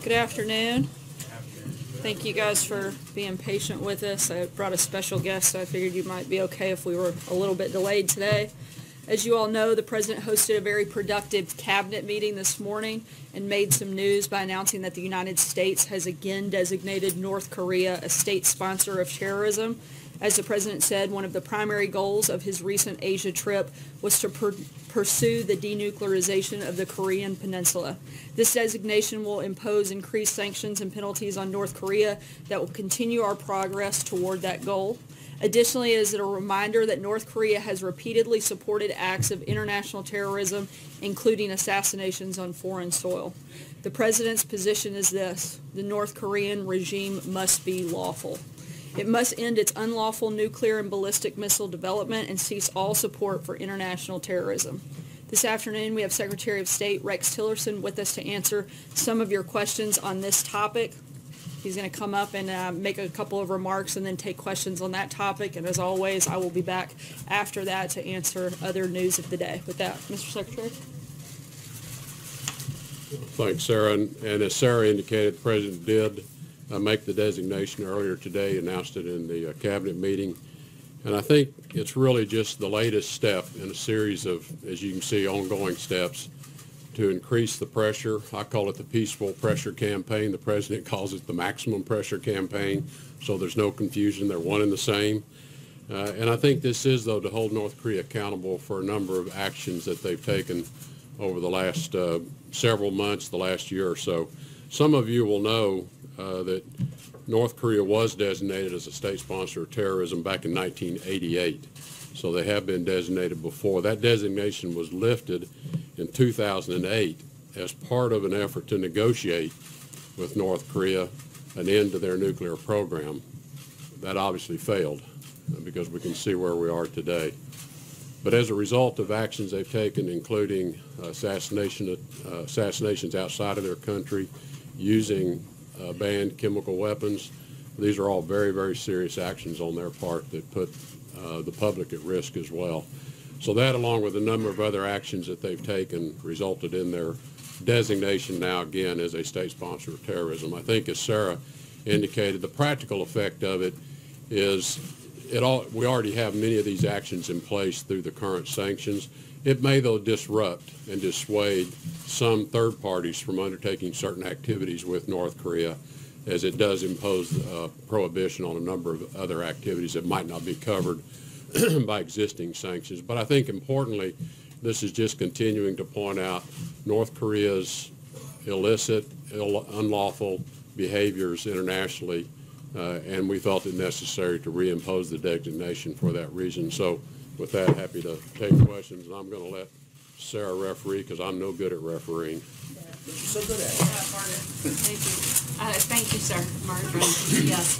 Good afternoon. Thank you guys for being patient with us. I brought a special guest, so I figured you might be okay if we were a little bit delayed today. As you all know, the President hosted a very productive cabinet meeting this morning and made some news by announcing that the United States has again designated North Korea a state sponsor of terrorism. As the President said, one of the primary goals of his recent Asia trip was to pursue the denuclearization of the Korean Peninsula. This designation will impose increased sanctions and penalties on North Korea that will continue our progress toward that goal. Additionally, it is a reminder that North Korea has repeatedly supported acts of international terrorism, including assassinations on foreign soil. The President's position is this: the North Korean regime must be lawful. It must end its unlawful nuclear and ballistic missile development and cease all support for international terrorism. This afternoon, we have Secretary of State Rex Tillerson with us to answer some of your questions on this topic. He's going to come up and make a couple of remarks and then take questions on that topic. And as always, I will be back after that to answer other news of the day. With that, Mr. Secretary. Thanks, Sarah. And as Sarah indicated, the President did make the designation earlier today, announced it in the cabinet meeting. And I think it's really just the latest step in a series of, as you can see, ongoing steps to increase the pressure. I call it the peaceful pressure campaign. The President calls it the maximum pressure campaign, so there's no confusion. They're one and the same. And I think this is, though, to hold North Korea accountable for a number of actions that they've taken over the last several months, the last year or so. Some of you will know that North Korea was designated as a state sponsor of terrorism back in 1988. So they have been designated before. That designation was lifted in 2008 as part of an effort to negotiate with North Korea an end to their nuclear program. That obviously failed because we can see where we are today. But as a result of actions they've taken, including assassinations outside of their country, using banned chemical weapons, these are all very, very serious actions on their part that put the public at risk as well. So that, along with a number of other actions that they've taken, resulted in their designation now again as a state sponsor of terrorism. I think, as Sarah indicated, the practical effect of it is we already have many of these actions in place through the current sanctions. It may, though, disrupt and dissuade some third parties from undertaking certain activities with North Korea, as it does impose prohibition on a number of other activities that might not be covered by existing sanctions. But I think, importantly, this is just continuing to point out North Korea's illicit, unlawful behaviors internationally, and we felt it necessary to reimpose the designation for that reason. So with that, happy to take questions, and I'm going to let Sarah referee because I'm no good at refereeing. So good at it. Thank you. Thank you, sir. Margaret. Yes.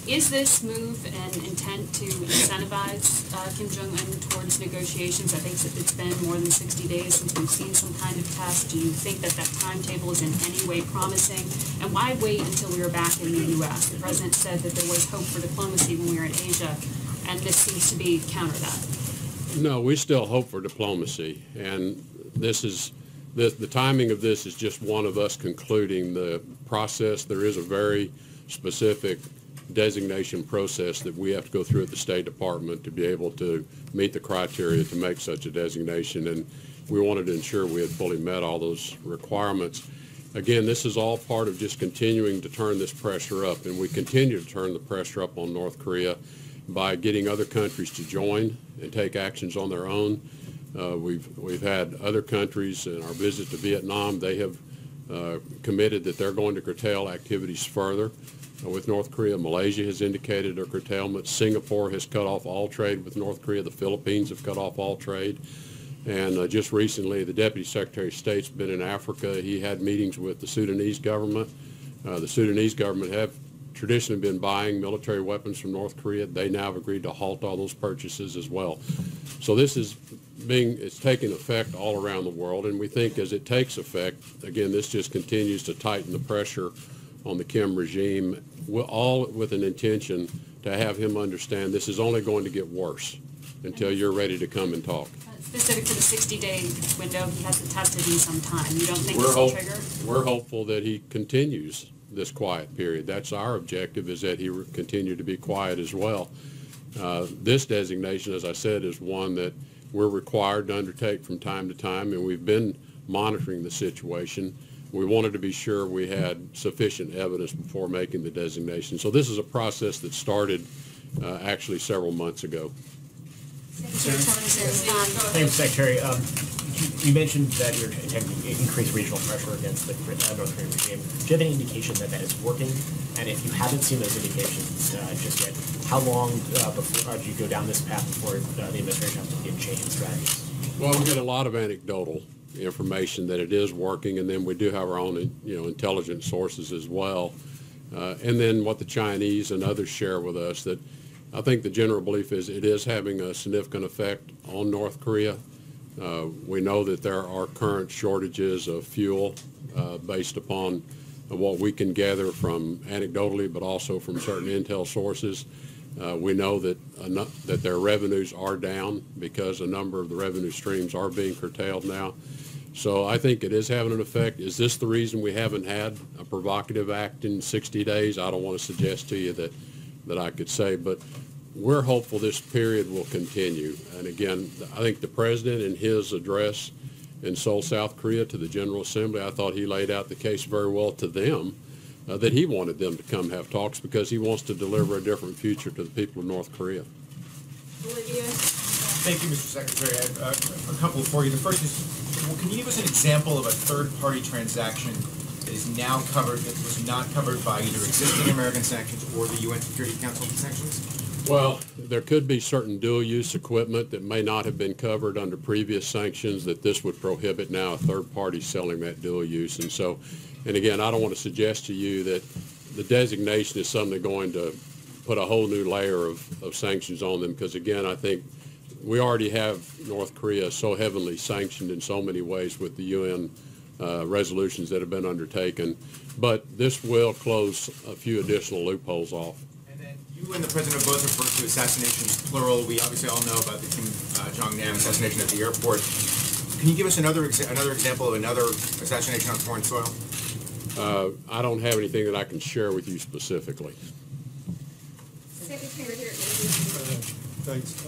Is this move an intent to incentivize Kim Jong-un towards negotiations? I think it's been more than 60 days since we've seen some kind of test. Do you think that that timetable is in any way promising? And why wait until we were back in the U.S.? The President said that there was hope for diplomacy when we were in Asia, and this seems to be counter that. No, we still hope for diplomacy, and this is the timing of this is just one of us concluding the process. There is a very specific designation process that we have to go through at the State Department to be able to meet the criteria to make such a designation, and we wanted to ensure we had fully met all those requirements. Again, this is all part of just continuing to turn this pressure up, and we continue to turn the pressure up on North Korea by getting other countries to join and take actions on their own. We've had other countries in our visit to Vietnam. They have committed that they're going to curtail activities further with North Korea. Malaysia has indicated a curtailment. Singapore has cut off all trade with North Korea. The Philippines have cut off all trade. And just recently, the Deputy Secretary of State's been in Africa. He had meetings with the Sudanese government. The Sudanese government have traditionally been buying military weapons from North Korea. They now have agreed to halt all those purchases as well. So this is it's taking effect all around the world, and we think as it takes effect, again, this just continues to tighten the pressure on the Kim regime, all with an intention to have him understand this is only going to get worse. until you're ready to come and talk. Specific to the 60-day window, he hasn't tested in some time. You don't think this will trigger? We're hopeful that he continues this quiet period. That's our objective, is that he continue to be quiet as well. This designation, as I said, is one that we're required to undertake from time to time, and we've been monitoring the situation. We wanted to be sure we had sufficient evidence before making the designation. So this is a process that started actually several months ago. Thank you, Secretary. You mentioned that you're attempting to increase regional pressure against the North Korean regime. Do you have any indication that that is working? And if you haven't seen those indications just yet, how long before do you go down this path before the administration has to begin changing strategies? Well, we get a lot of anecdotal information that it is working, and then we do have our own, intelligence sources as well. And then what the Chinese and others share with us, that I think the general belief is it is having a significant effect on North Korea. We know that there are current shortages of fuel based upon what we can gather from anecdotally, but also from certain intel sources. We know that their revenues are down because a number of the revenue streams are being curtailed now. So I think it is having an effect. Is this the reason we haven't had a provocative act in 60 days? I don't want to suggest to you that I could say, but we're hopeful this period will continue. And again, I think the President in his address in Seoul, South Korea to the General Assembly, I thought he laid out the case very well to them, that he wanted them to come have talks because he wants to deliver a different future to the people of North Korea. Olivia? Thank you, Mr. Secretary. I have a couple for you. The first is, can you give us an example of a third-party transaction that is now covered, that was not covered by either existing American sanctions or the UN Security Council sanctions? Well, there could be certain dual-use equipment that may not have been covered under previous sanctions that this would prohibit now a third party selling that dual use. And so, and again, I don't want to suggest to you that the designation is something going to put a whole new layer of sanctions on them, because again, I think we already have North Korea so heavily sanctioned in so many ways with the UN resolutions that have been undertaken. But this will close a few additional loopholes off. You and the President both referred to assassinations, plural. We obviously all know about the Kim Jong-nam assassination at the airport. Can you give us another example of another assassination on foreign soil? I don't have anything that I can share with you specifically. Secretary here. Thanks.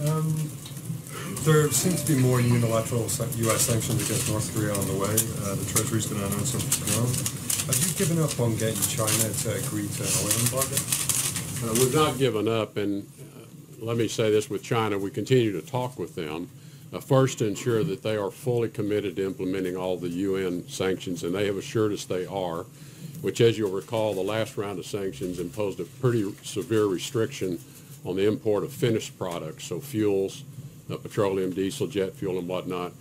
There seems to be more unilateral U.S. sanctions against North Korea on the way. The Treasury's going to announce them tomorrow. Have you given up on getting China to agree to an oil embargo? We've not given up, and let me say this with China, we continue to talk with them, first to ensure that they are fully committed to implementing all the UN sanctions, and they have assured us they are, which, as you'll recall, the last round of sanctions imposed a pretty severe restriction on the import of finished products, so fuels, petroleum, diesel, jet fuel, and whatnot.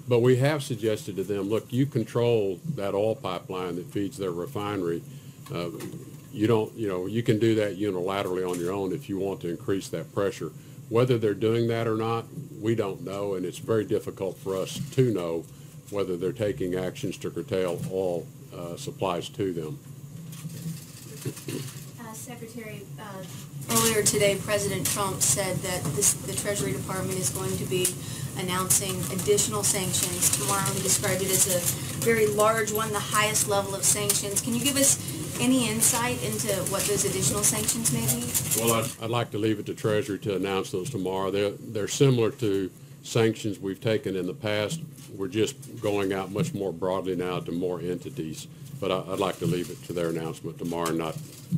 But we have suggested to them, look, you control that oil pipeline that feeds their refinery. You can do that unilaterally on your own if you want to increase that pressure. Whether they're doing that or not, we don't know, and it's very difficult for us to know whether they're taking actions to curtail oil supplies to them. Secretary, earlier today, President Trump said that the Treasury Department is going to be announcing additional sanctions tomorrow. He described it as a very large one, the highest level of sanctions. Can you give us any insight into what those additional sanctions may be? Well, I'd like to leave it to Treasury to announce those tomorrow. They're similar to sanctions we've taken in the past. We're just going out much more broadly now to more entities. But I'd like to leave it to their announcement tomorrow and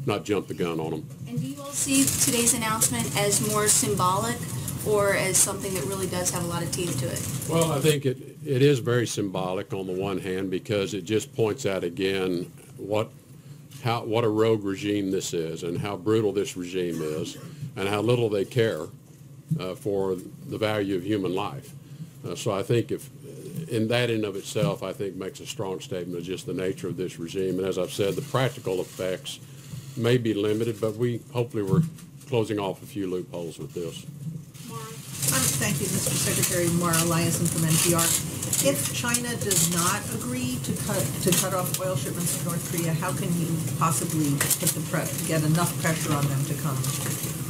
not jump the gun on them. And do you all see today's announcement as more symbolic or as something that really does have a lot of teeth to it? Well, I think it is very symbolic on the one hand, because it just points out again what a rogue regime this is and how brutal this regime is and how little they care for the value of human life. So I think in that in of itself, I think makes a strong statement of just the nature of this regime. And as I've said, the practical effects may be limited, but hopefully we're closing off a few loopholes with this. Thank you, Mr. Secretary. Maura Eliason from NPR. If China does not agree to cut off oil shipments to North Korea, how can you possibly get enough pressure on them to come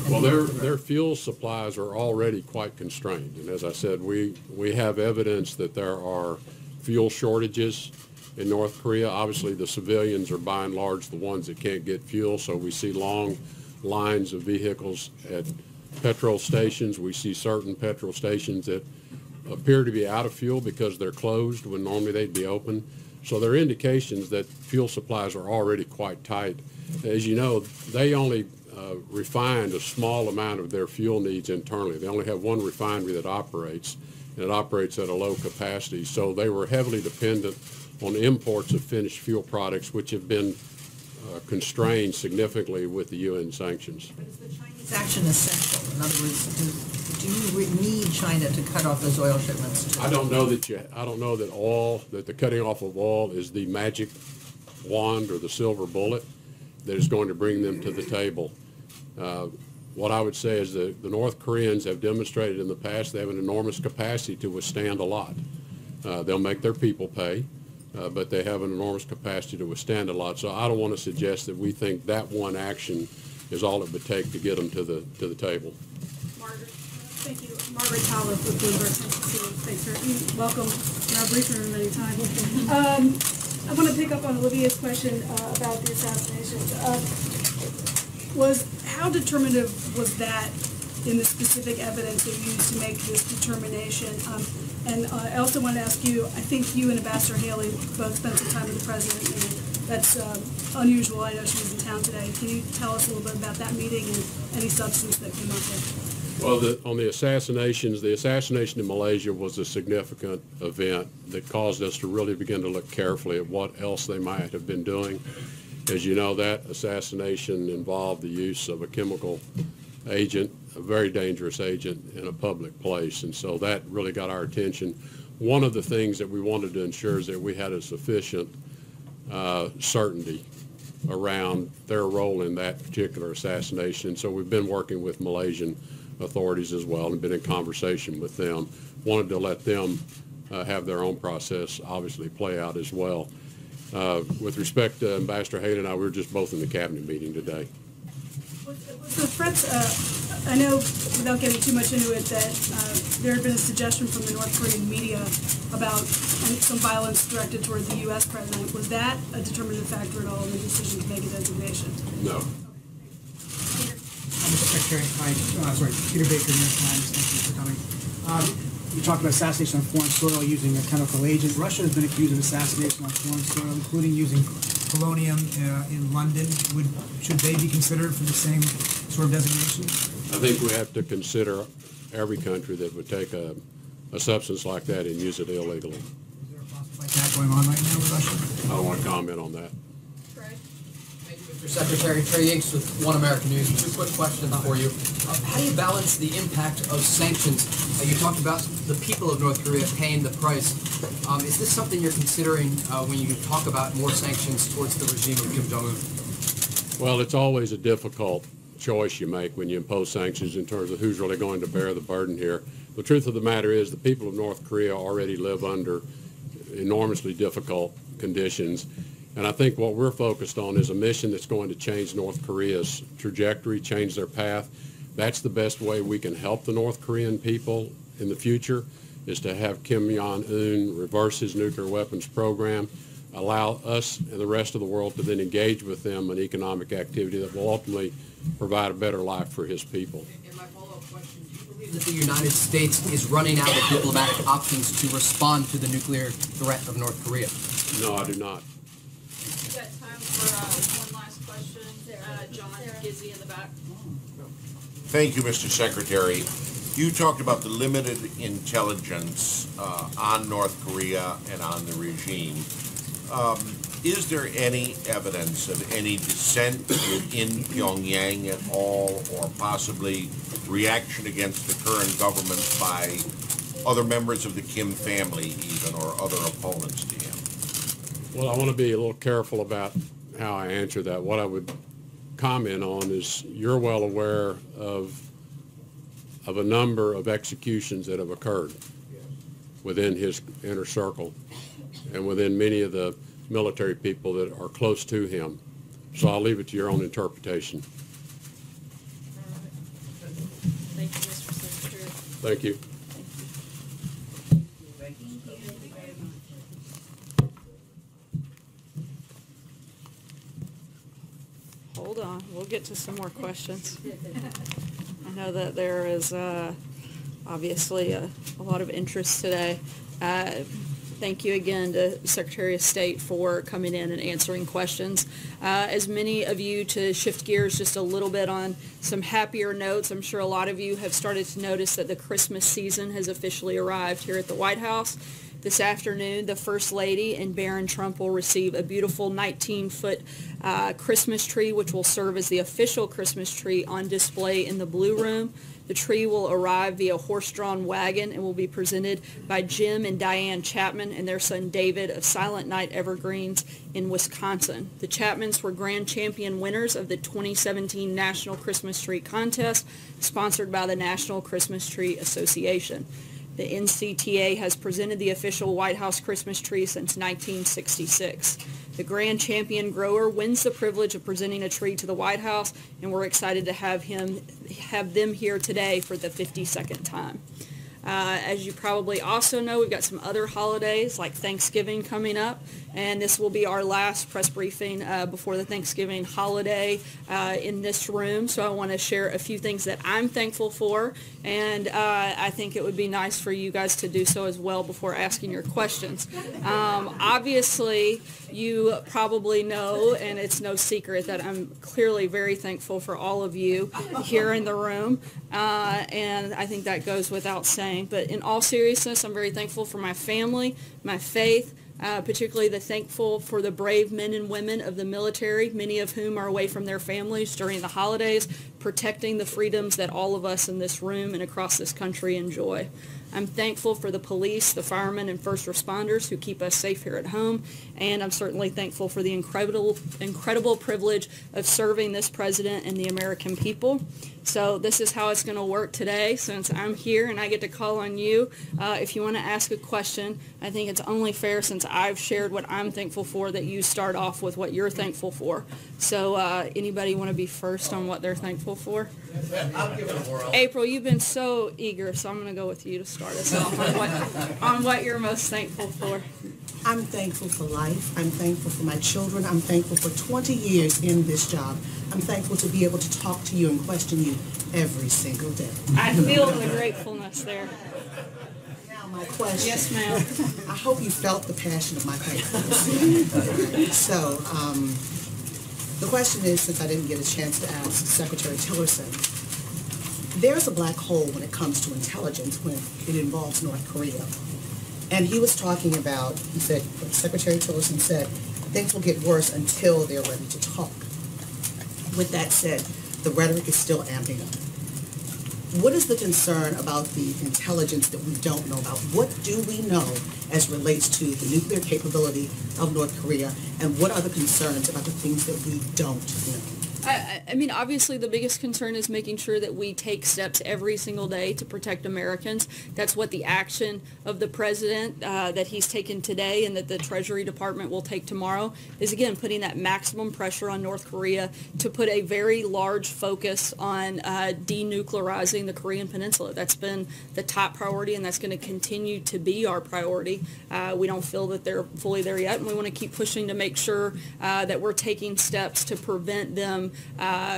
Well, their fuel supplies are already quite constrained. And as I said, we have evidence that there are fuel shortages in North Korea. Obviously, the civilians are by and large the ones that can't get fuel, so we see long lines of vehicles at petrol stations. We see certain petrol stations that appear to be out of fuel because they're closed when normally they'd be open. So there are indications that fuel supplies are already quite tight. As you know, they only refined a small amount of their fuel needs internally. They only have one refinery that operates, and it operates at a low capacity. So they were heavily dependent on imports of finished fuel products, which have been constrained significantly with the UN sanctions. But is the Chinese action essential? In other words, do you need China to cut off those oil shipments? I don't know that the cutting off of oil is the magic wand or the silver bullet that is going to bring them to the table. What I would say is that the North Koreans have demonstrated in the past they have an enormous capacity to withstand a lot. They'll make their people pay, but they have an enormous capacity to withstand a lot. So I don't want to suggest that we think that one action is all it would take to get them to the table. Margaret. Thank you. Margaret Talbot with Bloomberg. Thanks for welcome in our briefing room anytime. I want to pick up on Olivia's question about the assassinations. How determinative was that in the specific evidence that you used to make this determination? And I also want to ask you, I think you and Ambassador Haley both spent some time with the president, and that's unusual. I know she was in town today. Can you tell us a little bit about that meeting and any substance that came up there? Well, on the assassinations, the assassination in Malaysia was a significant event that caused us to really begin to look carefully at what else they might have been doing. As you know, that assassination involved the use of a chemical agent, a very dangerous agent, in a public place, and so that really got our attention. One of the things that we wanted to ensure is that we had a sufficient certainty around their role in that particular assassination, so we've been working with Malaysian authorities as well and been in conversation with them. Wanted to let them have their own process obviously play out as well. With respect to Ambassador Haley and I, we were just both in the cabinet meeting today. The threats, I know without getting too much into it that there had been a suggestion from the North Korean media about some violence directed toward the U.S. president. Was that a determinative factor at all in the decision to make a designation? No. Mr. Secretary, Peter Baker, New York Times. Thank you for coming. You talked about assassination on foreign soil using a chemical agent. Russia has been accused of assassination on foreign soil, including using polonium in London. Should they be considered for the same sort of designation? I think we have to consider every country that would take a substance like that and use it illegally. Is there a process like that going on right now with Russia? I don't want to comment on that. Mr. Secretary, Trey Yanks with One American News. Two quick questions for you. How do you balance the impact of sanctions? You talked about the people of North Korea paying the price. Is this something you're considering when you talk about more sanctions towards the regime of Kim Jong-un? Well, it's always a difficult choice you make when you impose sanctions in terms of who's really going to bear the burden here. The truth of the matter is the people of North Korea already live under enormously difficult conditions. And I think what we're focused on is a mission that's going to change North Korea's trajectory, change their path. That's the best way we can help the North Korean people in the future, is to have Kim Jong-un reverse his nuclear weapons program, allow us and the rest of the world to then engage with them in economic activity that will ultimately provide a better life for his people. And my follow-up question, do you believe that the United States is running out of diplomatic options to respond to the nuclear threat of North Korea? No, I do not. We've got time for one last question. John Gizzy in the back. Thank you, Mr. Secretary. You talked about the limited intelligence on North Korea and on the regime. Is there any evidence of any dissent in Pyongyang at all, or possibly reaction against the current government by other members of the Kim family even, or other opponents to him? Well, I want to be a little careful about how I answer that. What I would comment on is you're well aware of a number of executions that have occurred within his inner circle and within many of the military people that are close to him. So I'll leave it to your own interpretation. Thank you, Mr. Secretary. Thank you. Hold on, we'll get to some more questions. I know that there is obviously a lot of interest today. Thank you again to Secretary of State for coming in and answering questions. As many of you, to shift gears just a little bit on some happier notes, I'm sure a lot of you have started to notice that the Christmas season has officially arrived here at the White House. This afternoon, the First Lady and Barron Trump will receive a beautiful 19-foot Christmas tree, which will serve as the official Christmas tree on display in the Blue Room. The tree will arrive via horse-drawn wagon and will be presented by Jim and Diane Chapman and their son David of Silent Night Evergreens in Wisconsin. The Chapmans were grand champion winners of the 2017 National Christmas Tree Contest, sponsored by the National Christmas Tree Association. The NCTA has presented the official White House Christmas tree since 1966. The grand champion grower wins the privilege of presenting a tree to the White House, and we're excited to have them here today for the 52nd time. As you probably also know, we've got some other holidays like Thanksgiving coming up, and this will be our last press briefing before the Thanksgiving holiday in this room. So I want to share a few things that I'm thankful for, and I think it would be nice for you guys to do so as well before asking your questions. Obviously, you probably know, and it's no secret, that I'm clearly very thankful for all of you here in the room, and I think that goes without saying. But in all seriousness, I'm very thankful for my family, my faith, particularly thankful for the brave men and women of the military, many of whom are away from their families during the holidays, protecting the freedoms that all of us in this room and across this country enjoy. I'm thankful for the police, the firemen, and first responders who keep us safe here at home, and I'm certainly thankful for the incredible privilege of serving this president and the American people. So this is how it's going to work today, since I'm here and I get to call on you. If you want to ask a question, I think it's only fair, since I've shared what I'm thankful for, that you start off with what you're thankful for. So anybody want to be first on what they're thankful for? I'll give it a whirl. April, you've been so eager, so I'm going to go with you to start us off on what you're most thankful for. I'm thankful for life. I'm thankful for my children. I'm thankful for 20 years in this job. I'm thankful to be able to talk to you and question you every single day. I feel the gratefulness there. Now my question. Yes, ma'am. I hope you felt the passion of my thankfulness. So, the question is, since I didn't get a chance to ask Secretary Tillerson, there's a black hole when it comes to intelligence when it involves North Korea. And he was talking about, he said, Secretary Tillerson said, things will get worse until they're ready to talk. With that said, the rhetoric is still amping up. What is the concern about the intelligence that we don't know about? What do we know as relates to the nuclear capability of North Korea, and what are the concerns about the things that we don't know? I mean, obviously the biggest concern is making sure that we take steps every single day to protect Americans. That's what the action of the president that he's taken today and that the Treasury Department will take tomorrow is, again, putting that maximum pressure on North Korea to put a very large focus on denuclearizing the Korean Peninsula. That's been the top priority, and that's going to continue to be our priority. We don't feel that they're fully there yet, and we want to keep pushing to make sure that we're taking steps to prevent them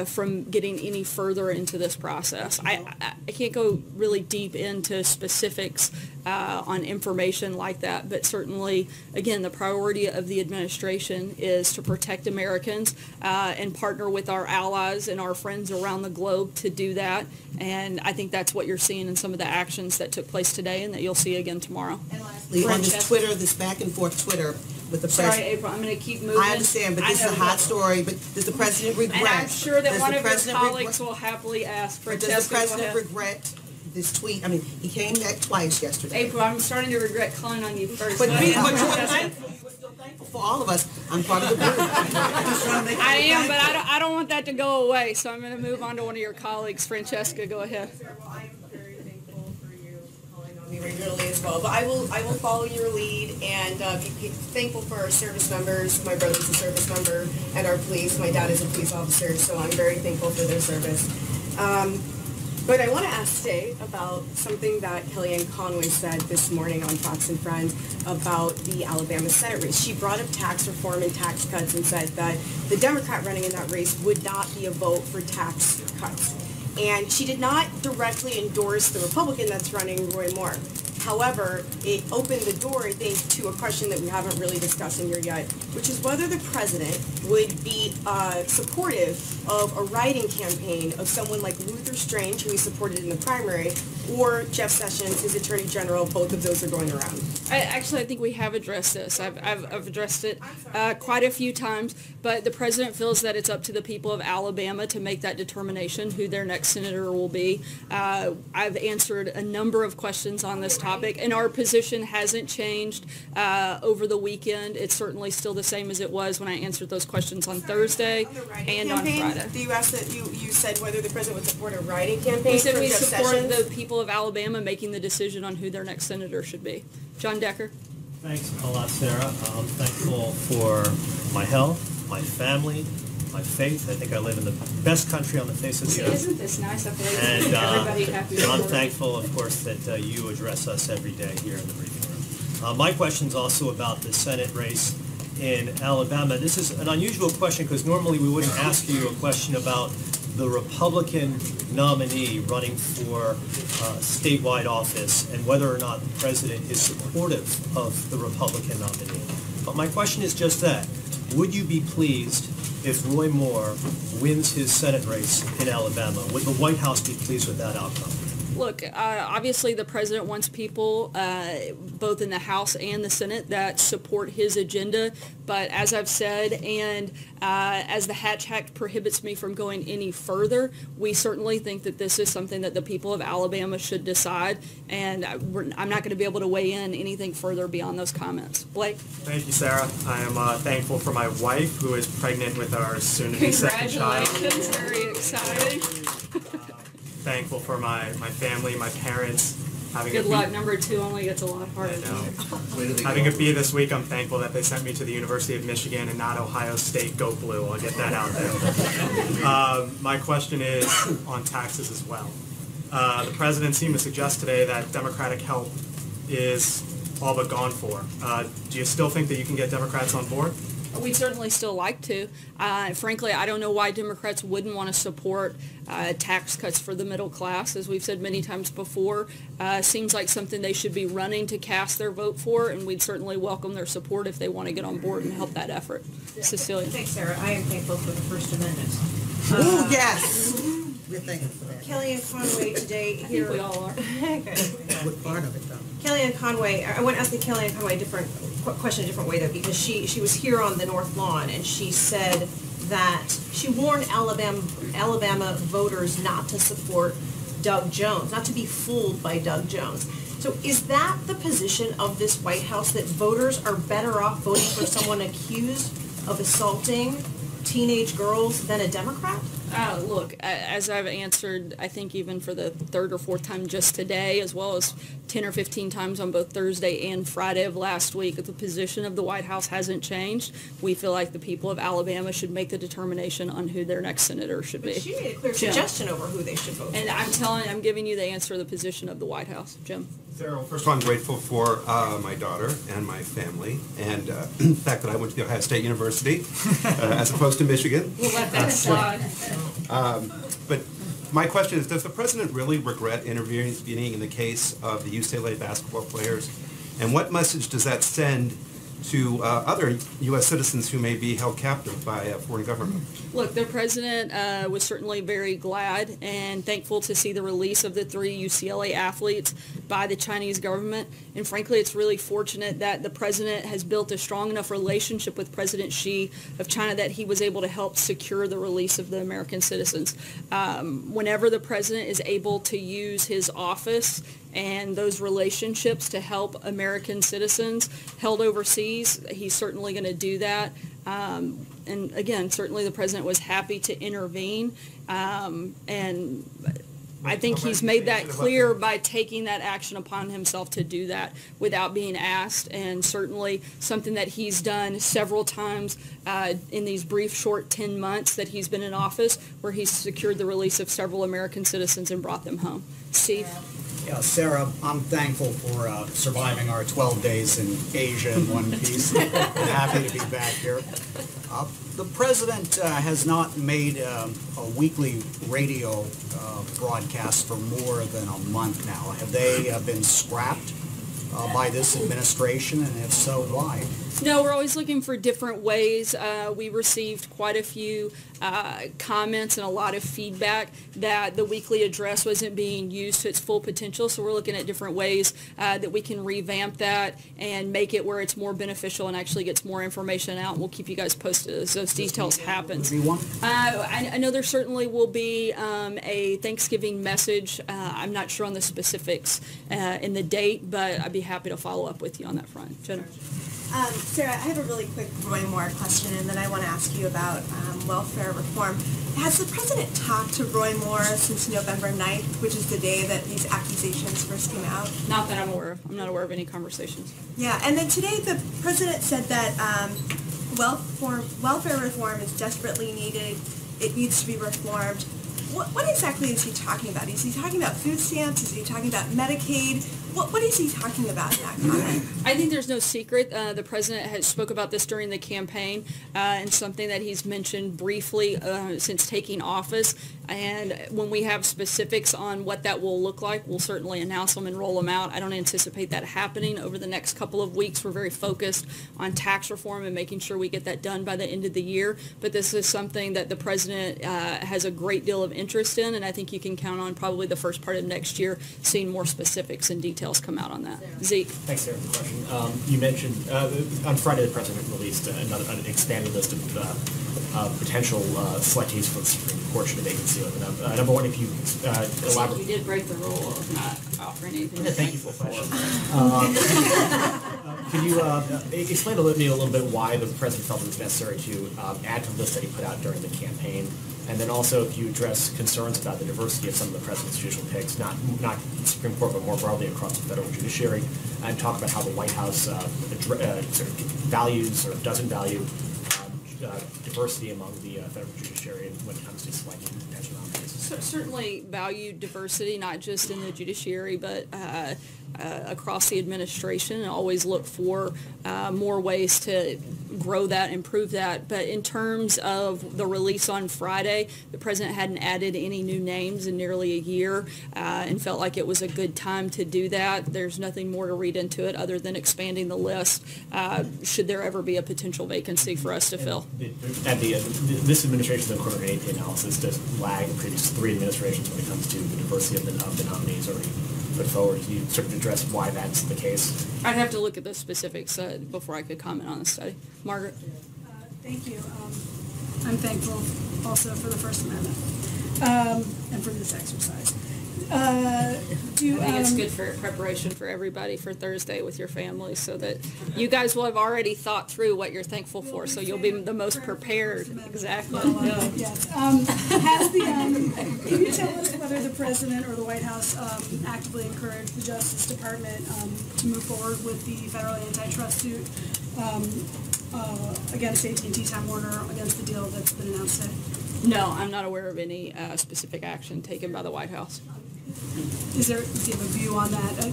from getting any further into this process. I can't go really deep into specifics on information like that, but certainly, again, the priority of the administration is to protect Americans and partner with our allies and our friends around the globe to do that. And I think that's what you're seeing in some of the actions that took place today and that you'll see again tomorrow. And lastly, on this Twitter, this back and forth Twitter with the president. Sorry, April, I'm going to keep moving. I understand, but this is a hot story. But does the president regret? And I'm sure that one of your colleagues will happily ask for. Does the president regret this tweet? I mean, he came back twice yesterday. April, I'm starting to regret calling on you first. But you were thankful. You were still thankful for all of us. I'm part of the group. I am, but I don't want that to go away. So I'm going to move on to one of your colleagues. Francesca, go ahead. Well, I am very thankful for you calling on me regularly as well. But I will follow your lead and be thankful for our service members. My brother's a service member, and our police. My dad is a police officer, so I'm very thankful for their service. But I want to ask today about something that Kellyanne Conway said this morning on Fox and Friends about the Alabama Senate race. She brought up tax reform and tax cuts and said that the Democrat running in that race would not be a vote for tax cuts. And she did not directly endorse the Republican that's running, Roy Moore. However, it opened the door, I think, to a question that we haven't really discussed in here yet, which is whether the president would be supportive of a writing campaign of someone like Luther Strange, who he supported in the primary, or Jeff Sessions, his attorney general. Both of those are going around. I think we have addressed this. I've addressed it quite a few times, but the president feels that it's up to the people of Alabama to make that determination who their next senator will be. I've answered a number of questions on this topic, and our position hasn't changed over the weekend. It's certainly still the same as it was when I answered those questions on Thursday and on Friday. Do you ask that you said whether the president would support a writing campaign? We said we Jeff support Sessions? the people of Alabama making the decision on who their next senator should be. John Decker. Thanks a lot, Sarah. I'm thankful for my health, my family, my faith. I think I live in the best country on the face of the earth. Isn't this nice? I feel like And everybody happy. I'm thankful, of course, that you address us every day here in the briefing room. My question's also about the Senate race in Alabama. This is an unusual question because normally we wouldn't ask you a question about the Republican nominee running for statewide office and whether or not the president is supportive of the Republican nominee. But my question is just that. Would you be pleased if Roy Moore wins his Senate race in Alabama? Would the White House be pleased with that outcome? Look, obviously the president wants people, both in the House and the Senate, that support his agenda. But as I've said, and as the Hatch Act prohibits me from going any further, we certainly think that this is something that the people of Alabama should decide. And I'm not going to be able to weigh in anything further beyond those comments. Blake? Thank you, Sarah. I am thankful for my wife, who is pregnant with our soon-to-be second child. Congratulations. Very exciting. Thankful for my family, my parents. Good luck. Number 2 only gets a lot harder. Having a bee this week, I'm thankful that they sent me to the University of Michigan and not Ohio State. Go Blue. I'll get that out there. My question is on taxes as well. The president seemed to suggest today that Democratic help is all but gone for. Do you still think that you can get Democrats on board? We'd certainly still like to. Frankly, I don't know why Democrats wouldn't want to support tax cuts for the middle class. As we've said many times before, seems like something they should be running to cast their vote for, and we'd certainly welcome their support if they want to get on board and help that effort. Cecilia. Thanks, Sarah. I am thankful for the First Amendment. Oh, yes. We're thankful for that. Kellyanne Conway today here. I think we all are. What part of it, though? Kellyanne Conway, I want to ask the Kellyanne Conway question a different way, though, because she was here on the North Lawn, and she said that she warned Alabama voters not to support Doug Jones, not to be fooled by Doug Jones. So is that the position of this White House, that voters are better off voting for someone accused of assaulting teenage girls than a Democrat? Look, as I've answered, I think even for the 3rd or 4th time just today, as well as 10 or 15 times on both Thursday and Friday of last week, the position of the White House hasn't changed. We feel like the people of Alabama should make the determination on who their next senator should be. But she made a clear suggestion over who they should vote for. And I'm giving you the answer to the position of the White House. Jim? Sarah, well, first of all, I'm grateful for my daughter and my family, and the fact that I went to the Ohio State University as opposed to Michigan. We'll let that slide. But my question is, does the president really regret intervening in the case of the UCLA basketball players? And what message does that send to other U.S. citizens who may be held captive by a foreign government? Look, the president was certainly very glad and thankful to see the release of the 3 UCLA athletes by the Chinese government. And frankly, it's really fortunate that the president has built a strong enough relationship with President Xi of China that he was able to help secure the release of the American citizens. Whenever the president is able to use his office and those relationships to help American citizens held overseas, he's certainly going to do that. And again, certainly the president was happy to intervene. And I think he's made that clear by taking that action upon himself to do that without being asked, and certainly something that he's done several times in these brief, short 10 months that he's been in office, where he's secured the release of several American citizens and brought them home. Steve? Yeah, Sarah, I'm thankful for surviving our 12 days in Asia in one piece. I'm happy to be back here. The president has not made a weekly radio broadcast for more than a month now. Have they been scrapped by this administration, and if so, why? No, we're always looking for different ways. We received quite a few comments and a lot of feedback that the weekly address wasn't being used to its full potential, so we're looking at different ways that we can revamp that and make it where it's more beneficial and actually gets more information out. We'll keep you guys posted as those details happen. I know there certainly will be a Thanksgiving message. I'm not sure on the specifics in the date, but I'd be happy to follow up with you on that front. Jenna? Sarah, I have a really quick Roy Moore question, and then I want to ask you about welfare reform. Has the president talked to Roy Moore since November 9th, which is the day that these accusations first came out? Not that I'm aware of. I'm not aware of any conversations. Yeah, and then today the president said that welfare reform is desperately needed. It needs to be reformed. What exactly is he talking about? Is he talking about food stamps? Is he talking about Medicaid? What is he talking about in that comment? I think there's no secret. The president has spoke about this during the campaign and something that he's mentioned briefly since taking office. And when we have specifics on what that will look like, we'll certainly announce them and roll them out. I don't anticipate that happening over the next couple of weeks. We're very focused on tax reform and making sure we get that done by the end of the year. But this is something that the president has a great deal of interest in, and I think you can count on probably the first part of next year seeing more specifics and details come out on that. Zeke? Thanks, Sarah, for the question. You mentioned on Friday the president released an expanded list of potential selectees for the Supreme Court should a vacancy open up. Number one, if you elaborate. You did break the rule of not offering anything. Thank you for the question. Can you explain to me a little bit why the president felt it was necessary to add to the list that he put out during the campaign? And then also, if you address concerns about the diversity of some of the president's judicial picks, not the Supreme Court, but more broadly across the federal judiciary, and talk about how the White House sort of values or doesn't value diversity among the federal judiciary when it comes to selecting potential nominees. Certainly value diversity, not just in the judiciary, but across the administration, and always look for more ways to grow that, improve that. But in terms of the release on Friday, the president hadn't added any new names in nearly a year and felt like it was a good time to do that. There's nothing more to read into it other than expanding the list should there ever be a potential vacancy for us to fill. This administration, according to AP analysis, does lag the previous three administrations when it comes to the diversity of the nominees already put forward. Can you sort of address why that's the case? I'd have to look at the specifics before I could comment on the study. Margaret? Thank you. I'm thankful also for the First Amendment and for this exercise. I think it's good for preparation for everybody for Thursday with your family, so that you guys will have already thought through what you're thankful for, so you'll be the most prepared. Exactly. Yes. Can you tell us whether the president or the White House actively encouraged the Justice Department to move forward with the federal antitrust suit against AT&T Time Warner against the deal that's been announced today? No, I'm not aware of any specific action taken by the White House. Do you have a view on that?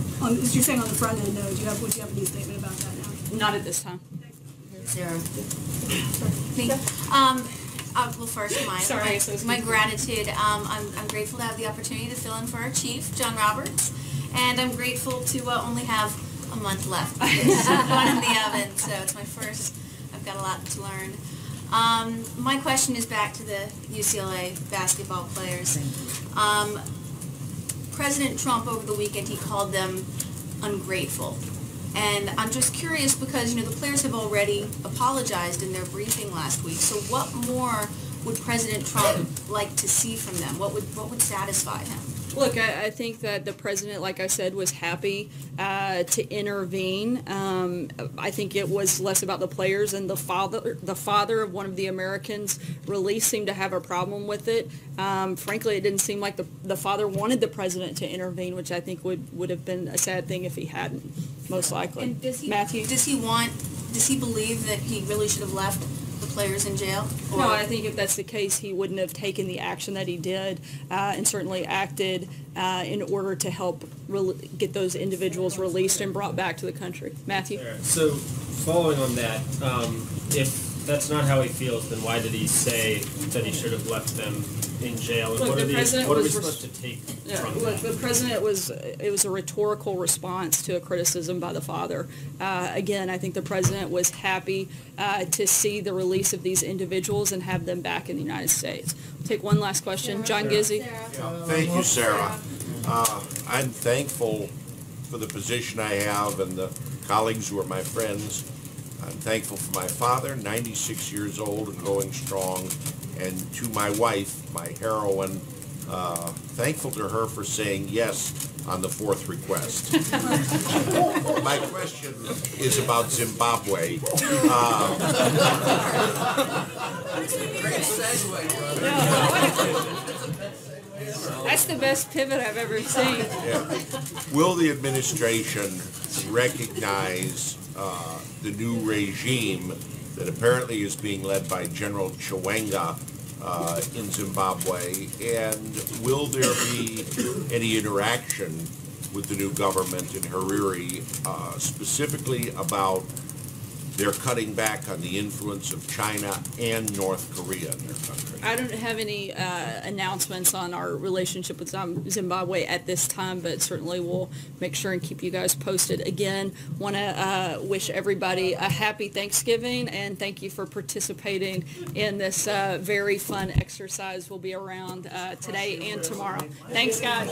You're saying on the front end, no. Would you have any statement about that now? Not at this time. Sarah. Me. Well, first, my gratitude. I'm grateful to have the opportunity to fill in for our chief, John Roberts, and I'm grateful to only have a month left. One in the oven, so it's my first. I've got a lot to learn. My question is back to the UCLA basketball players. President Trump over the weekend, he called them ungrateful. And I'm just curious because, the players have already apologized in their briefing last week. So what more would President Trump like to see from them? What would satisfy him? Look, I think that the president, like I said, was happy to intervene. I think it was less about the players, and the father of one of the Americans released seemed to have a problem with it. Frankly, it didn't seem like the father wanted the president to intervene, which I think would have been a sad thing if he hadn't, most likely. And Matthew? Does he believe that he really should have left the players in jail? Or? No, I think if that's the case, he wouldn't have taken the action that he did, and certainly acted in order to help get those individuals released and brought back to the country. Matthew? So, following on that, if that's not how he feels, then why did he say that he should have left them in jail? And Look, what are we supposed to take from look, that? the president it was a rhetorical response to a criticism by the father. Again, I think the president was happy to see the release of these individuals and have them back in the United States. We'll take one last question. John Gizzi. Thank you, Sarah. I'm thankful for the position I have and the colleagues who are my friends. I'm thankful for my father, 96 years old and going strong, and to my wife, my heroine, thankful to her for saying yes on the fourth request. My question is about Zimbabwe. Great segue, That's the best pivot I've ever seen. Yeah. Will the administration recognize the new regime that apparently is being led by General Chiwenga in Zimbabwe, and will there be any interaction with the new government in Harare, specifically about their cutting back on the influence of China and North Korea in their country? I don't have any announcements on our relationship with Zimbabwe at this time, but certainly we'll make sure and keep you guys posted. Again, want to wish everybody a happy Thanksgiving, and thank you for participating in this very fun exercise. We'll be around today and tomorrow. Thanks, guys.